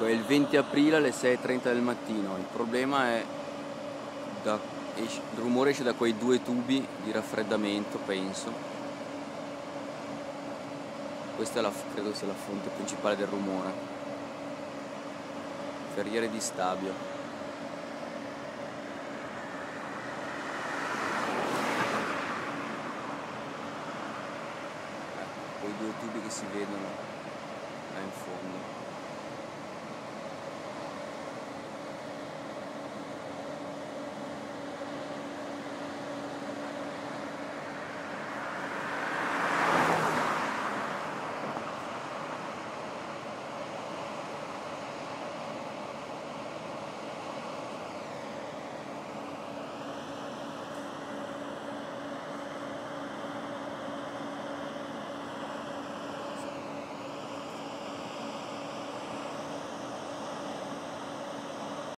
Ecco, è il 20 aprile alle 6:30 del mattino. Il problema è il rumore esce da quei due tubi di raffreddamento, penso. Questa è credo sia la fonte principale del rumore. Ferriere di Stabio. Quei due tubi che si vedono là in fondo.